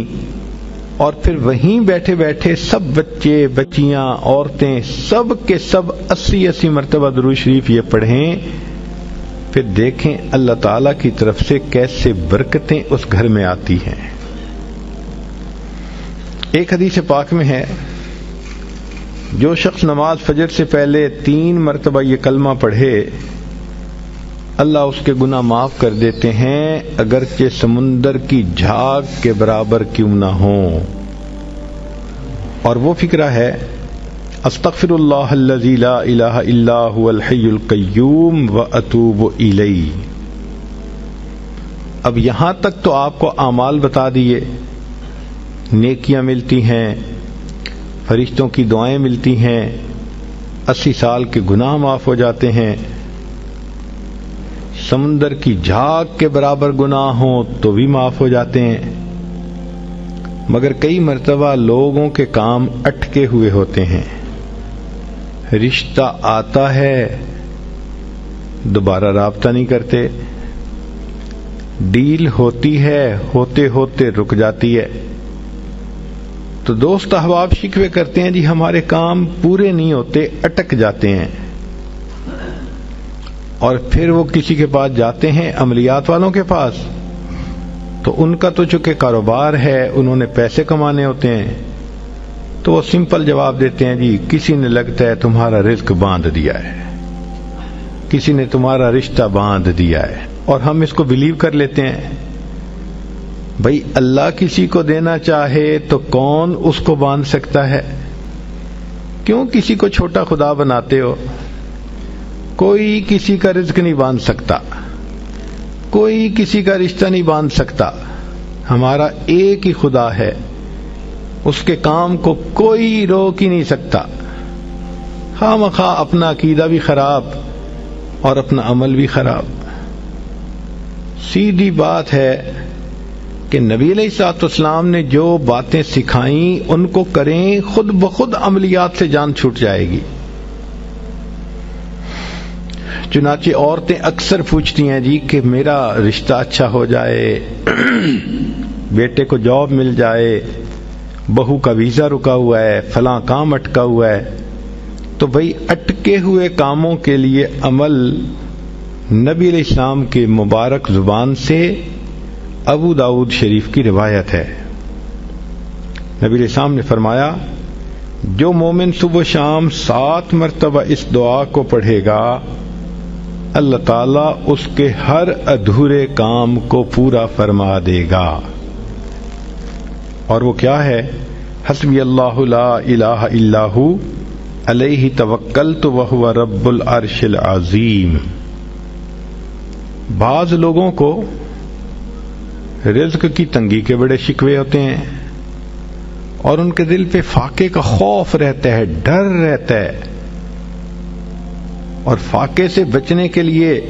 Speaker 1: اور پھر وہیں بیٹھے بیٹھے سب بچے بچیاں عورتیں سب کے سب 80 مرتبہ درود شریف یہ پڑھیں، پھر دیکھیں اللہ تعالی کی طرف سے کیسے برکتیں اس گھر میں آتی ہیں۔ ایک حدیث پاک میں ہے، جو شخص نماز فجر سے پہلے 3 مرتبہ یہ کلمہ پڑھے اللہ اس کے گناہ معاف کر دیتے ہیں، اگرچہ سمندر کی جھاگ کے برابر کیوں نہ ہوں۔ اور وہ فکرہ ہے، استغفر اللہ الذی لا الہ الا هو الحی القیوم واتوب الیہ۔ اب یہاں تک تو آپ کو اعمال بتا دیے، نیکیاں ملتی ہیں، فرشتوں کی دعائیں ملتی ہیں، 80 سال کے گناہ معاف ہو جاتے ہیں، سمندر کی جھاگ کے برابر گناہ ہوں تو بھی معاف ہو جاتے ہیں۔ مگر کئی مرتبہ لوگوں کے کام اٹکے ہوئے ہوتے ہیں، رشتہ آتا ہے دوبارہ رابطہ نہیں کرتے، ڈیل ہوتی ہے ہوتے ہوتے رک جاتی ہے، تو دوست احباب شکوے کرتے ہیں جی ہمارے کام پورے نہیں ہوتے، اٹک جاتے ہیں، اور پھر وہ کسی کے پاس جاتے ہیں، عملیات والوں کے پاس، تو ان کا تو چونکہ کاروبار ہے، انہوں نے پیسے کمانے ہوتے ہیں، تو وہ سمپل جواب دیتے ہیں جی کسی نے لگتا ہے تمہارا رزق باندھ دیا ہے، کسی نے تمہارا رشتہ باندھ دیا ہے، اور ہم اس کو بلیو کر لیتے ہیں۔ بھئی اللہ کسی کو دینا چاہے تو کون اس کو باندھ سکتا ہے؟ کیوں کسی کو چھوٹا خدا بناتے ہو؟ کوئی کسی کا رزق نہیں باندھ سکتا، کوئی کسی کا رشتہ نہیں باندھ سکتا، ہمارا ایک ہی خدا ہے، اس کے کام کو کوئی روک ہی نہیں سکتا۔ خواہ مخواہ اپنا عقیدہ بھی خراب اور اپنا عمل بھی خراب۔ سیدھی بات ہے کہ نبی علیہ الصلوۃ والسلام نے جو باتیں سکھائیں ان کو کریں، خود بخود عملیات سے جان چھوٹ جائے گی۔ چنانچہ عورتیں اکثر پوچھتی ہیں جی کہ میرا رشتہ اچھا ہو جائے، بیٹے کو جاب مل جائے، بہو کا ویزا رکا ہوا ہے، فلاں کام اٹکا ہوا ہے، تو بھئی اٹکے ہوئے کاموں کے لیے عمل نبی علیہ السلام کے مبارک زبان سے ابو داؤد شریف کی روایت ہے۔ نبی علیہ السلام نے فرمایا جو مومن صبح و شام 7 مرتبہ اس دعا کو پڑھے گا، اللہ تعالیٰ اس کے ہر ادھورے کام کو پورا فرما دے گا۔ اور وہ کیا ہے؟ حسبی اللہ لا الہ الا ہو علیہ توکلت وہو رب العرش العظیم۔ بعض لوگوں کو رزق کی تنگی کے بڑے شکوے ہوتے ہیں، اور ان کے دل پہ فاقے کا خوف رہتا ہے، ڈر رہتا ہے، اور فاقے سے بچنے کے لیے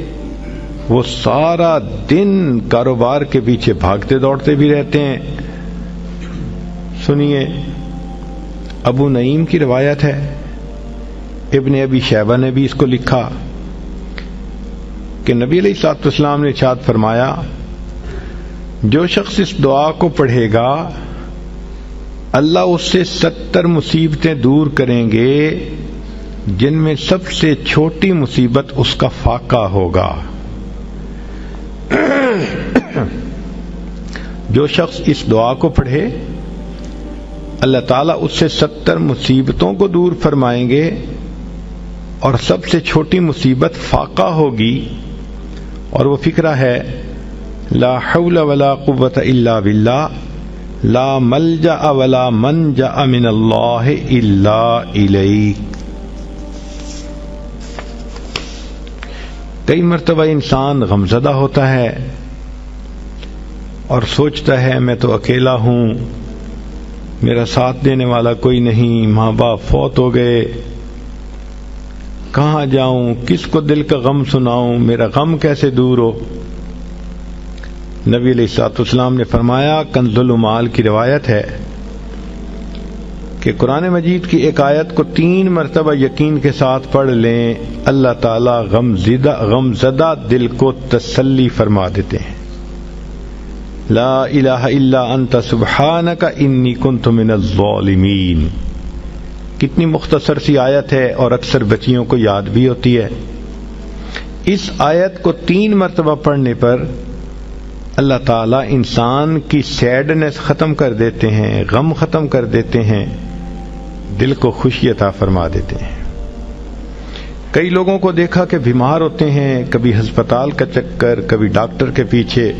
Speaker 1: وہ سارا دن کاروبار کے پیچھے بھاگتے دوڑتے بھی رہتے ہیں۔ سنیے، ابو نعیم کی روایت ہے، ابن ابی شیبہ نے بھی اس کو لکھا کہ نبی علیہ الصلوۃ والسلام نے ارشاد فرمایا جو شخص اس دعا کو پڑھے گا اللہ اس سے 70 مصیبتیں دور کریں گے، جن میں سب سے چھوٹی مصیبت اس کا فاقہ ہوگا۔ جو شخص اس دعا کو پڑھے اللہ تعالیٰ اس سے 70 مصیبتوں کو دور فرمائیں گے، اور سب سے چھوٹی مصیبت فاقہ ہوگی، اور وہ فکرہ ہے لا حول ولا قوة الا باللہ، لا ملجأ ولا منجأ من اللہ الا الیک۔ کئی مرتبہ انسان غمزدہ ہوتا ہے اور سوچتا ہے میں تو اکیلا ہوں، میرا ساتھ دینے والا کوئی نہیں، ماں باپ فوت ہو گئے، کہاں جاؤں، کس کو دل کا غم سناؤں، میرا غم کیسے دور ہو؟ نبی علیہ الصلوۃ والسلام نے فرمایا، کنز المال کی روایت ہے کہ قرآن مجید کی ایک آیت کو 3 مرتبہ یقین کے ساتھ پڑھ لیں، اللہ تعالیٰ غمزدہ دل کو تسلی فرما دیتے ہیں۔ لا الہ الا انت سبحانک انی کنت من الظالمین۔ کتنی مختصر سی آیت ہے اور اکثر بچیوں کو یاد بھی ہوتی ہے۔ اس آیت کو 3 مرتبہ پڑھنے پر اللہ تعالیٰ انسان کی سیڈنس ختم کر دیتے ہیں، غم ختم کر دیتے ہیں، دل کو خوشی عطا فرما دیتے ہیں۔ کئی لوگوں کو دیکھا کہ بیمار ہوتے ہیں، کبھی ہسپتال کا چکر، کبھی ڈاکٹر کے پیچھے،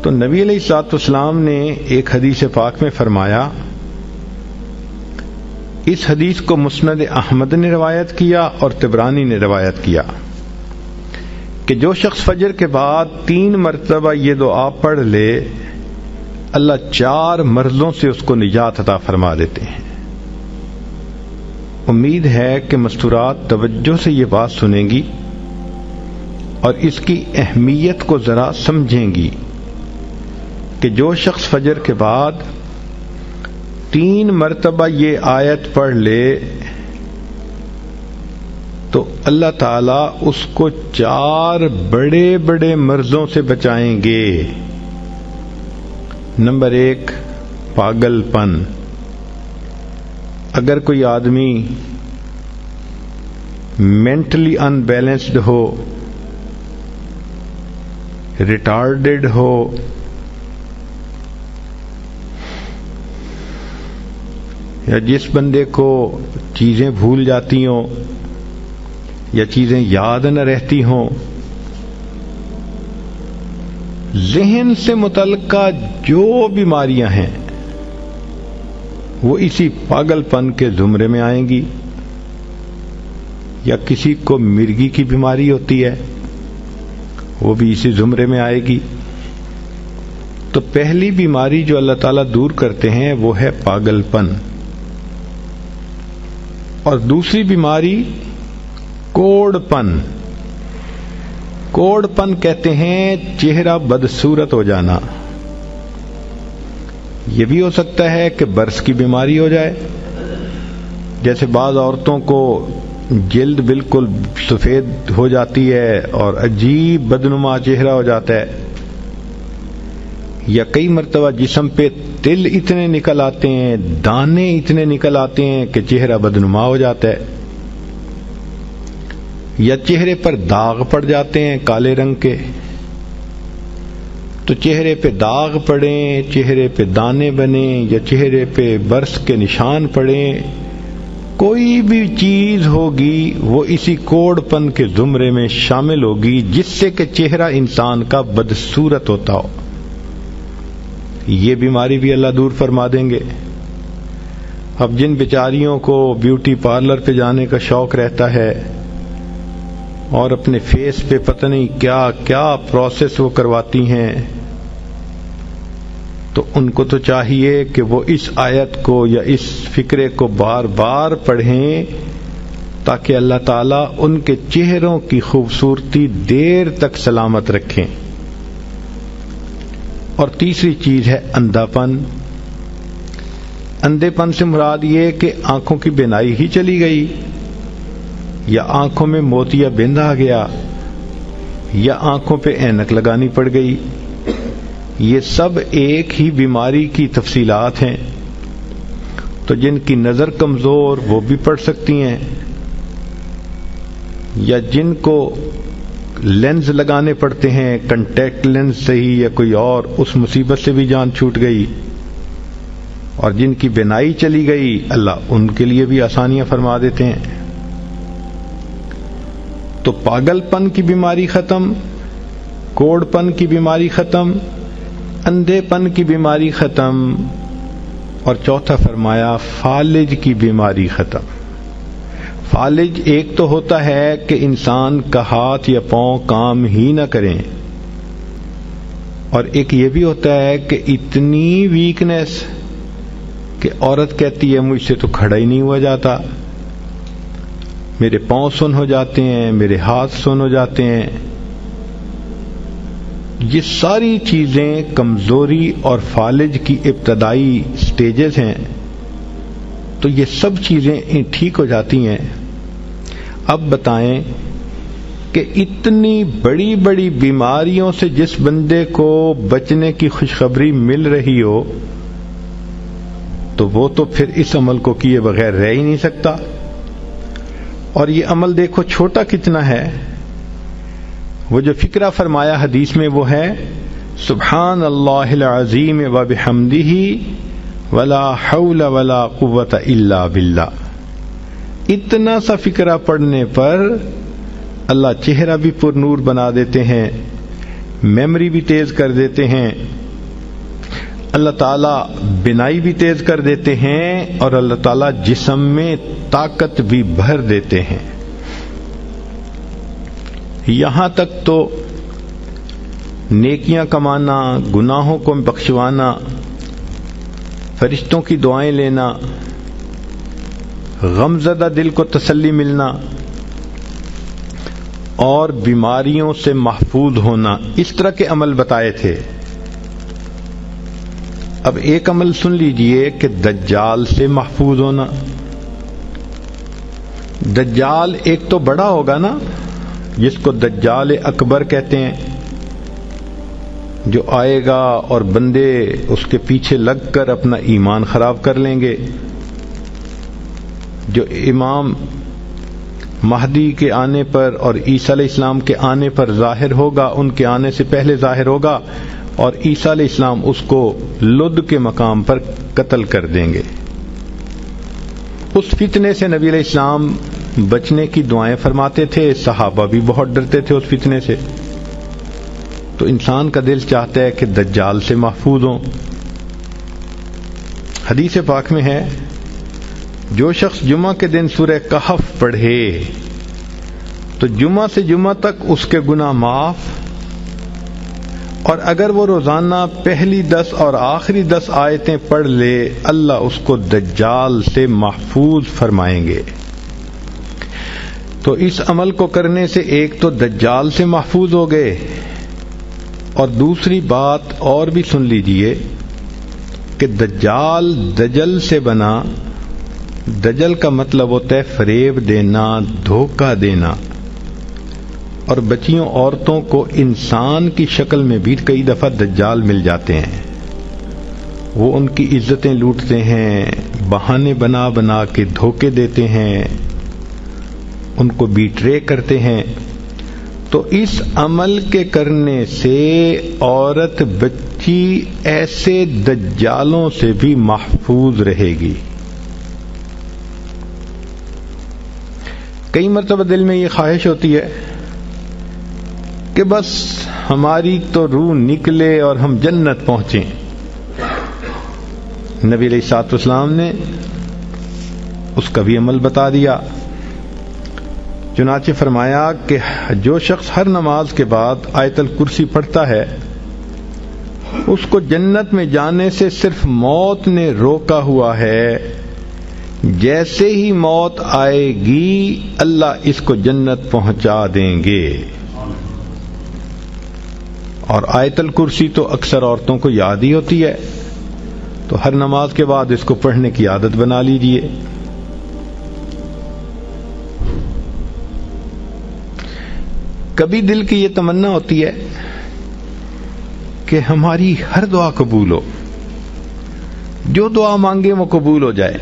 Speaker 1: تو نبی علیہ الصلوۃ والسلام نے ایک حدیث پاک میں فرمایا، اس حدیث کو مسند احمد نے روایت کیا اور طبرانی نے روایت کیا کہ جو شخص فجر کے بعد 3 مرتبہ یہ دعا پڑھ لے اللہ 4 مرضوں سے اس کو نجات عطا فرما دیتے ہیں۔ امید ہے کہ مستورات توجہ سے یہ بات سنیں گی اور اس کی اہمیت کو ذرا سمجھیں گی۔ کہ جو شخص فجر کے بعد 3 مرتبہ یہ آیت پڑھ لے تو اللہ تعالیٰ اس کو 4 بڑے بڑے مرضوں سے بچائیں گے۔ نمبر 1، پاگل پن۔ اگر کوئی آدمی مینٹلی ان بیلنسڈ ہو، ریٹارڈڈ ہو، یا جس بندے کو چیزیں بھول جاتی ہوں یا چیزیں یاد نہ رہتی ہوں، ذہن سے متعلقہ جو بیماریاں ہیں وہ اسی پاگل پن کے زمرے میں آئیں گی۔ یا کسی کو مرگی کی بیماری ہوتی ہے، وہ بھی اسی زمرے میں آئے گی۔ تو پہلی بیماری جو اللہ تعالیٰ دور کرتے ہیں وہ ہے پاگل پن، اور دوسری بیماری کوڑ پن۔ کوڑ پن کہتے ہیں چہرہ بدصورت ہو جانا۔ یہ بھی ہو سکتا ہے کہ برس کی بیماری ہو جائے، جیسے بعض عورتوں کو جلد بالکل سفید ہو جاتی ہے اور عجیب بدنما چہرہ ہو جاتا ہے، یا کئی مرتبہ جسم پہ تل اتنے نکل آتے ہیں، دانے اتنے نکل آتے ہیں کہ چہرہ بدنما ہو جاتا ہے، یا چہرے پر داغ پڑ جاتے ہیں کالے رنگ کے۔ تو چہرے پہ داغ پڑیں، چہرے پہ دانے بنیں، یا چہرے پہ برس کے نشان پڑیں، کوئی بھی چیز ہوگی وہ اسی کوڑ پن کے زمرے میں شامل ہوگی، جس سے کہ چہرہ انسان کا بدصورت ہوتا ہو۔ یہ بیماری بھی اللہ دور فرما دیں گے۔ اب جن بیچاریوں کو بیوٹی پارلر پہ جانے کا شوق رہتا ہے اور اپنے فیس پہ پتہ نہیں کیا کیا پروسیس وہ کرواتی ہیں، تو ان کو تو چاہیے کہ وہ اس آیت کو یا اس فکرے کو بار بار پڑھیں، تاکہ اللہ تعالیٰ ان کے چہروں کی خوبصورتی دیر تک سلامت رکھیں۔ اور تیسری چیز ہے اندھا پن۔ اندھے پن سے مراد یہ کہ آنکھوں کی بینائی ہی چلی گئی، یا آنکھوں میں موتیا بند آ گیا، یا آنکھوں پہ اینک لگانی پڑ گئی۔ یہ سب ایک ہی بیماری کی تفصیلات ہیں۔ تو جن کی نظر کمزور وہ بھی پڑھ سکتی ہیں، یا جن کو لینز لگانے پڑتے ہیں، کنٹیکٹ لینز صحیح یا کوئی اور، اس مصیبت سے بھی جان چھوٹ گئی۔ اور جن کی بینائی چلی گئی، اللہ ان کے لیے بھی آسانیاں فرما دیتے ہیں۔ تو پاگل پن کی بیماری ختم، کوڑ پن کی بیماری ختم، اندھے پن کی بیماری ختم، اور چوتھا فرمایا فالج کی بیماری ختم۔ فالج ایک تو ہوتا ہے کہ انسان کا ہاتھ یا پاؤں کام ہی نہ کریں، اور ایک یہ بھی ہوتا ہے کہ اتنی ویکنس کہ عورت کہتی ہے مجھ سے تو کھڑا ہی نہیں ہوا جاتا، میرے پاؤں سن ہو جاتے ہیں، میرے ہاتھ سن ہو جاتے ہیں۔ یہ ساری چیزیں کمزوری اور فالج کی ابتدائی سٹیجز ہیں۔ تو یہ سب چیزیں ٹھیک ہو جاتی ہیں۔ اب بتائیں کہ اتنی بڑی بڑی بیماریوں سے جس بندے کو بچنے کی خوشخبری مل رہی ہو، تو وہ تو پھر اس عمل کو کیے بغیر رہ ہی نہیں سکتا۔ اور یہ عمل دیکھو چھوٹا کتنا ہے۔ وہ جو فکرہ فرمایا حدیث میں وہ ہے سبحان اللہ العظیم و بحمدہ ولا حول ولا قوت الا باللہ۔ اتنا سا فکرہ پڑھنے پر اللہ چہرہ بھی پر نور بنا دیتے ہیں، میموری بھی تیز کر دیتے ہیں، اللہ تعالیٰ بینائی بھی تیز کر دیتے ہیں، اور اللہ تعالیٰ جسم میں طاقت بھی بھر دیتے ہیں۔ یہاں تک تو نیکیاں کمانا، گناہوں کو بخشوانا، فرشتوں کی دعائیں لینا، غمزدہ دل کو تسلی ملنا، اور بیماریوں سے محفوظ ہونا، اس طرح کے عمل بتائے تھے۔ اب ایک عمل سن لیجئے کہ دجال سے محفوظ ہونا. دجال ایک تو بڑا ہوگا نا، جس کو دجال اکبر کہتے ہیں، جو آئے گا اور بندے اس کے پیچھے لگ کر اپنا ایمان خراب کر لیں گے. جو امام مہدی کے آنے پر اور عیسیٰ علیہ السلام کے آنے پر ظاہر ہوگا، ان کے آنے سے پہلے ظاہر ہوگا، اور عیسیٰ علیہ السلام اس کو لد کے مقام پر قتل کر دیں گے. اس فتنے سے نبی علیہ السلام بچنے کی دعائیں فرماتے تھے، صحابہ بھی بہت ڈرتے تھے اس فتنے سے. تو انسان کا دل چاہتا ہے کہ دجال سے محفوظ ہوں. حدیث پاک میں ہے، جو شخص جمعہ کے دن سورہ کہف پڑھے تو جمعہ سے جمعہ تک اس کے گناہ معاف، اور اگر وہ روزانہ پہلی 10 اور آخری 10 آیتیں پڑھ لے، اللہ اس کو دجال سے محفوظ فرمائیں گے. تو اس عمل کو کرنے سے ایک تو دجال سے محفوظ ہو گئے، اور دوسری بات اور بھی سن لیجئے کہ دجال دجل سے بنا. دجل کا مطلب ہوتا ہے فریب دینا، دھوکہ دینا. اور بچیوں عورتوں کو انسان کی شکل میں بھی کئی دفعہ دجال مل جاتے ہیں. وہ ان کی عزتیں لوٹتے ہیں، بہانے بنا بنا کے دھوکے دیتے ہیں، ان کو بیٹرے کرتے ہیں. تو اس عمل کے کرنے سے عورت بچی ایسے دجالوں سے بھی محفوظ رہے گی. کئی مرتبہ دل میں یہ خواہش ہوتی ہے کہ بس ہماری تو روح نکلے اور ہم جنت پہنچیں. نبی علیہ الصلوۃ والسلام نے اس کا بھی عمل بتا دیا. چنانچہ فرمایا کہ جو شخص ہر نماز کے بعد آیت الکرسی پڑھتا ہے، اس کو جنت میں جانے سے صرف موت نے روکا ہوا ہے. جیسے ہی موت آئے گی اللہ اس کو جنت پہنچا دیں گے. اور آیت الکرسی تو اکثر عورتوں کو یاد ہی ہوتی ہے، تو ہر نماز کے بعد اس کو پڑھنے کی عادت بنا لیجئے. کبھی دل کی یہ تمنا ہوتی ہے کہ ہماری ہر دعا قبول ہو، جو دعا مانگے وہ قبول ہو جائے.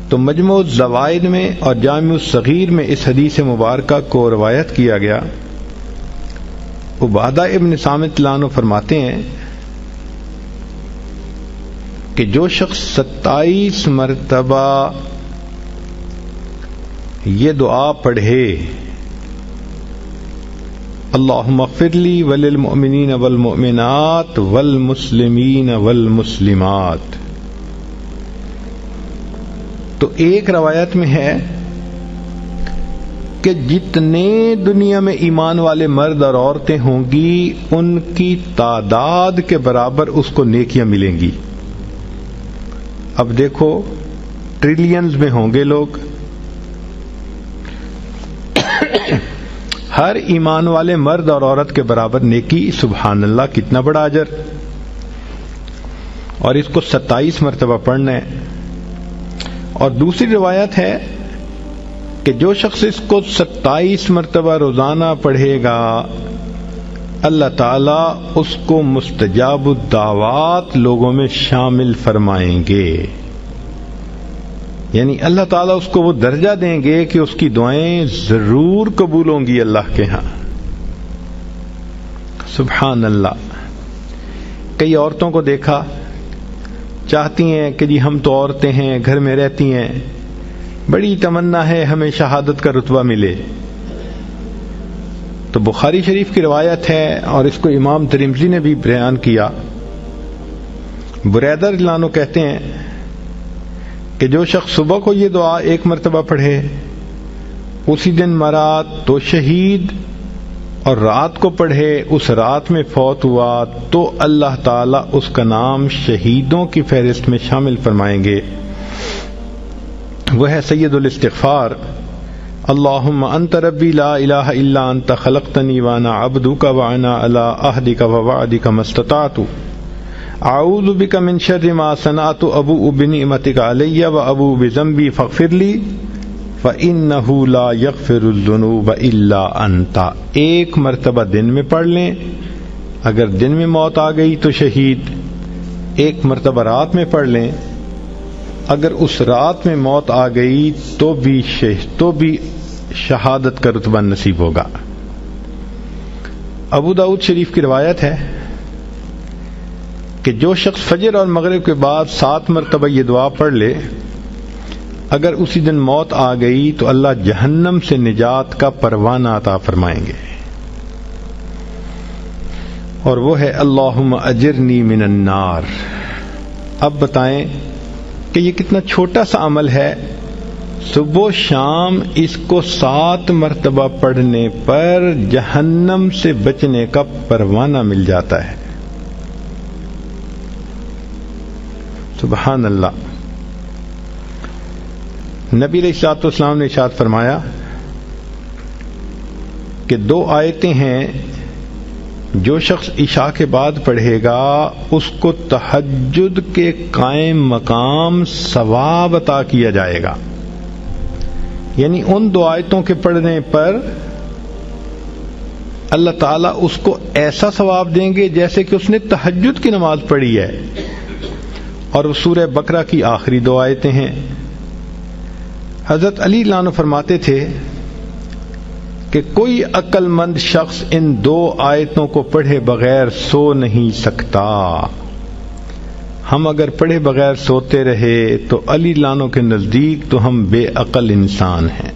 Speaker 1: تو مجموع الزوائد میں اور جامع الصغیر میں اس حدیث مبارکہ کو روایت کیا گیا. عبادہ ابن صامت عنہ فرماتے ہیں کہ جو شخص 27 مرتبہ یہ دعا پڑھے، اللہم اغفر لی وللمؤمنین والمؤمنات والمسلمین والمسلمات، تو ایک روایت میں ہے کہ جتنے دنیا میں ایمان والے مرد اور عورتیں ہوں گی ان کی تعداد کے برابر اس کو نیکیاں ملیں گی. اب دیکھو ٹریلینز میں ہوں گے لوگ، ہر ایمان والے مرد اور عورت کے برابر نیکی. سبحان اللہ، کتنا بڑا اجر. اور اس کو 27 مرتبہ پڑھنا ہے. اور دوسری روایت ہے کہ جو شخص اس کو 27 مرتبہ روزانہ پڑھے گا، اللہ تعالیٰ اس کو مستجاب الدعوات لوگوں میں شامل فرمائیں گے. یعنی اللہ تعالیٰ اس کو وہ درجہ دیں گے کہ اس کی دعائیں ضرور قبول ہوں گی اللہ کے ہاں. سبحان اللہ. کئی عورتوں کو دیکھا، چاہتی ہیں کہ جی ہم تو عورتیں ہیں، گھر میں رہتی ہیں، بڑی تمنا ہے ہمیں شہادت کا رتبہ ملے. تو بخاری شریف کی روایت ہے اور اس کو امام ترمذی نے بھی بیان کیا. بریدہ رضی اللہ عنہ کہتے ہیں کہ جو شخص صبح کو یہ دعا 1 مرتبہ پڑھے، اسی دن مرا تو شہید، اور رات کو پڑھے اس رات میں فوت ہوا تو اللہ تعالیٰ اس کا نام شہیدوں کی فہرست میں شامل فرمائیں گے. وہ ہے سید الاستغفار، اللہم انت ربی لا الہ الا انت خلقتنی وانا عبدک وانا علی عہدک ووعدک ما استطعت. اعوذ بک من شر ما صنعت ابوء بنعمتک علی و ابوء بذنبی فاغفر لی فإنہ لا یغفر الذنوب الا انت. ایک مرتبہ دن میں پڑھ لیں، اگر دن میں موت آ گئی تو شہید. ایک مرتبہ رات میں پڑھ لیں، اگر اس رات میں موت آ گئی تو بھی شہادت کا رتبہ نصیب ہوگا. ابو داؤد شریف کی روایت ہے کہ جو شخص فجر اور مغرب کے بعد 7 مرتبہ یہ دعا پڑھ لے، اگر اسی دن موت آ گئی تو اللہ جہنم سے نجات کا پروانہ عطا فرمائیں گے، اور وہ ہے اللہم اجرنی من النار. اب بتائیں کہ یہ کتنا چھوٹا سا عمل ہے، صبح و شام اس کو 7 مرتبہ پڑھنے پر جہنم سے بچنے کا پروانہ مل جاتا ہے. سبحان اللہ. نبی علیہ الصلوۃ والسلام نے ارشاد فرمایا کہ 2 آیتیں ہیں جو شخص عشاء کے بعد پڑھے گا اس کو تہجد کے قائم مقام ثواب عطا کیا جائے گا. یعنی ان 2 آیتوں کے پڑھنے پر اللہ تعالیٰ اس کو ایسا ثواب دیں گے جیسے کہ اس نے تہجد کی نماز پڑھی ہے. اور وہ سورہ بقرہ کی آخری 2 آیتیں ہیں. حضرت علی عنہ فرماتے تھے کہ کوئی عقل مند شخص ان 2 آیتوں کو پڑھے بغیر سو نہیں سکتا. ہم اگر پڑھے بغیر سوتے رہے تو علی عنہ کے نزدیک تو ہم بے عقل انسان ہیں.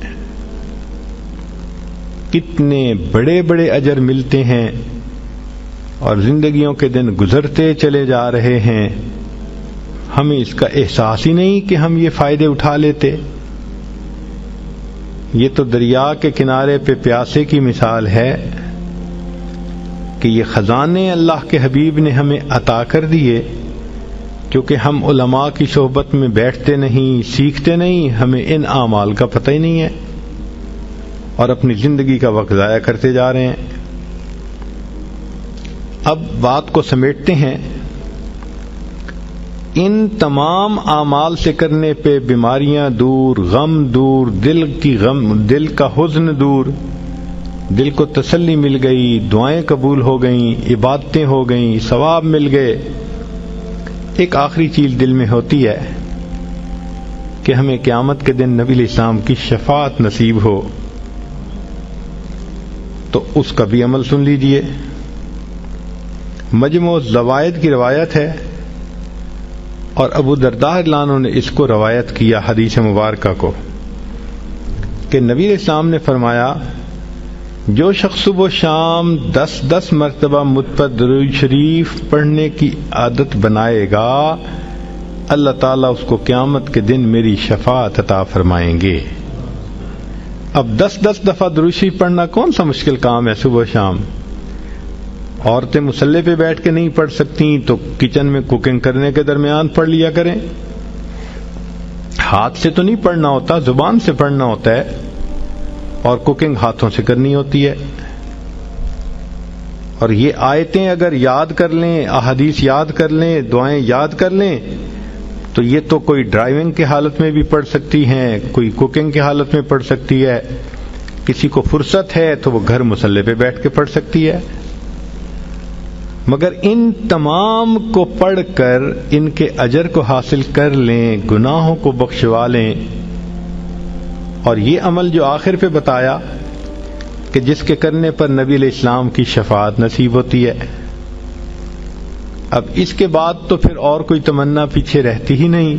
Speaker 1: کتنے بڑے بڑے اجر ملتے ہیں اور زندگیوں کے دن گزرتے چلے جا رہے ہیں، ہمیں اس کا احساس ہی نہیں کہ ہم یہ فائدے اٹھا لیتے. یہ تو دریا کے کنارے پہ پیاسے کی مثال ہے کہ یہ خزانے اللہ کے حبیب نے ہمیں عطا کر دیے، کیونکہ ہم علماء کی صحبت میں بیٹھتے نہیں، سیکھتے نہیں، ہمیں ان اعمال کا پتہ ہی نہیں ہے اور اپنی زندگی کا وقت ضائع کرتے جا رہے ہیں. اب بات کو سمیٹتے ہیں. ان تمام اعمال سے کرنے پہ بیماریاں دور، غم دور، دل کا حزن دور، دل کو تسلی مل گئی، دعائیں قبول ہو گئیں، عبادتیں ہو گئیں، ثواب مل گئے. ایک آخری چیز دل میں ہوتی ہے کہ ہمیں قیامت کے دن نبی علیہ السلام کی شفاعت نصیب ہو، تو اس کا بھی عمل سن لیجئے. مجموع الزوائد کی روایت ہے اور ابو درداء رضی اللہ عنہ نے اس کو روایت کیا حدیث مبارکہ کو کہ نبی علیہ السلام نے فرمایا جو شخص صبح و شام 10 مرتبہ مجھ پر درود شریف پڑھنے کی عادت بنائے گا، اللہ تعالیٰ اس کو قیامت کے دن میری شفاعت عطا فرمائیں گے. اب 10 دفعہ درود شریف پڑھنا کون سا مشکل کام ہے صبح و شام. عورتیں مصلی پہ بیٹھ کے نہیں پڑھ سکتی تو کچن میں کوکنگ کرنے کے درمیان پڑھ لیا کریں. ہاتھ سے تو نہیں پڑھنا ہوتا، زبان سے پڑھنا ہوتا ہے، اور کوکنگ ہاتھوں سے کرنی ہوتی ہے. اور یہ آیتیں اگر یاد کر لیں، احادیث یاد کر لیں، دعائیں یاد کر لیں تو یہ تو کوئی ڈرائیونگ کی حالت میں بھی پڑھ سکتی ہیں، کوئی کوکنگ کی حالت میں پڑھ سکتی ہے، کسی کو فرصت ہے تو وہ گھر مصلی پہ بیٹھ کے پڑھ سکتی ہے. مگر ان تمام کو پڑھ کر ان کے اجر کو حاصل کر لیں، گناہوں کو بخشوا لیں. اور یہ عمل جو آخر پہ بتایا کہ جس کے کرنے پر نبی علیہ السلام کی شفاعت نصیب ہوتی ہے، اب اس کے بعد تو پھر اور کوئی تمنا پیچھے رہتی ہی نہیں.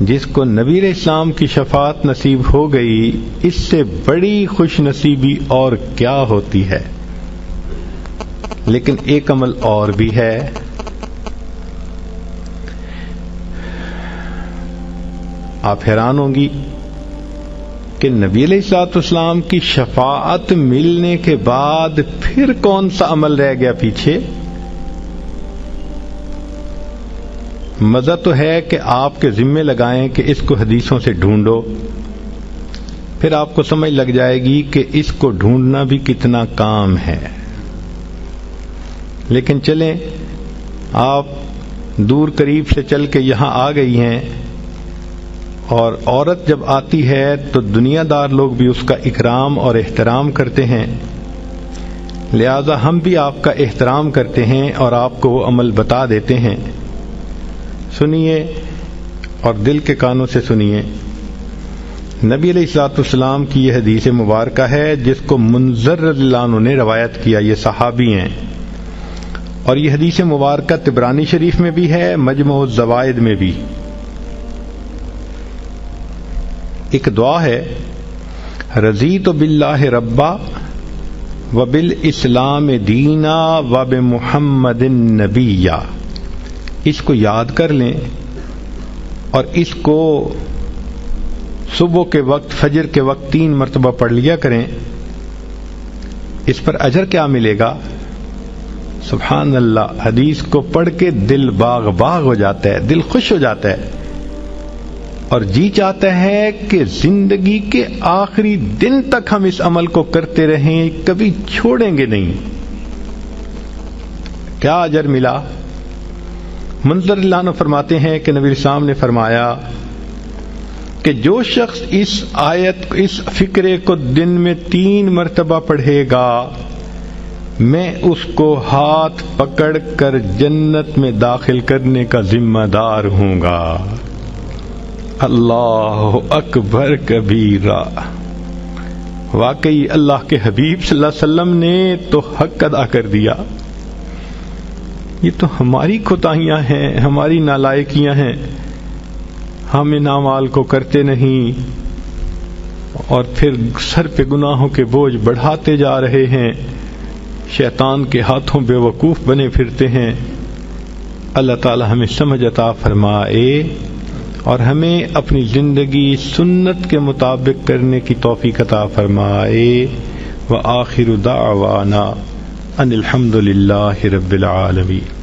Speaker 1: جس کو نبی علیہ السلام کی شفاعت نصیب ہو گئی، اس سے بڑی خوش نصیبی اور کیا ہوتی ہے. لیکن ایک عمل اور بھی ہے. آپ حیران ہوں گی کہ نبی علیہ الصلوۃ والسلام کی شفاعت ملنے کے بعد پھر کون سا عمل رہ گیا پیچھے. مزہ تو ہے کہ آپ کے ذمے لگائیں کہ اس کو حدیثوں سے ڈھونڈو، پھر آپ کو سمجھ لگ جائے گی کہ اس کو ڈھونڈنا بھی کتنا کام ہے. لیکن چلیں آپ دور قریب سے چل کے یہاں آ گئی ہیں، اور عورت جب آتی ہے تو دنیا دار لوگ بھی اس کا اکرام اور احترام کرتے ہیں، لہذا ہم بھی آپ کا احترام کرتے ہیں اور آپ کو وہ عمل بتا دیتے ہیں۔ سنیے اور دل کے کانوں سے سنیے۔ نبی علیہ الصلوۃ والسلام کی یہ حدیث مبارکہ ہے جس کو منذر رضی اللہ عنہ نے روایت کیا، یہ صحابی ہیں، اور یہ حدیث مبارکہ طبرانی شریف میں بھی ہے، مجموع الزوائد میں بھی۔ ایک دعا ہے، رضیت باللہ ربا وبالاسلام دینا وبمحمد نبیا۔ اس کو یاد کر لیں اور اس کو صبح کے وقت، فجر کے وقت 3 مرتبہ پڑھ لیا کریں۔ اس پر اجر کیا ملے گا؟ سبحان اللہ، حدیث کو پڑھ کے دل باغ باغ ہو جاتا ہے، دل خوش ہو جاتا ہے، اور جی چاہتا ہے کہ زندگی کے آخری دن تک ہم اس عمل کو کرتے رہیں، کبھی چھوڑیں گے نہیں۔ کیا اجر ملا؟ منذر اللہ عنہ فرماتے ہیں کہ نبی اسلام نے فرمایا کہ جو شخص اس آیت، اس فقرے کو دن میں 3 مرتبہ پڑھے گا، میں اس کو ہاتھ پکڑ کر جنت میں داخل کرنے کا ذمہ دار ہوں گا۔ اللہ اکبر کبیرہ۔ واقعی اللہ کے حبیب صلی اللہ علیہ وسلم نے تو حق ادا کر دیا۔ یہ تو ہماری کوتاہیاں ہیں، ہماری نالائکیاں ہیں، ہم ان اعمال کو کرتے نہیں اور پھر سر پہ گناہوں کے بوجھ بڑھاتے جا رہے ہیں، شیطان کے ہاتھوں بے وقوف بنے پھرتے ہیں۔ اللہ تعالی ہمیں سمجھ عطا فرمائے اور ہمیں اپنی زندگی سنت کے مطابق کرنے کی توفیق عطا فرمائے۔ وآخر دعوانا ان الحمد للہ رب العالمین۔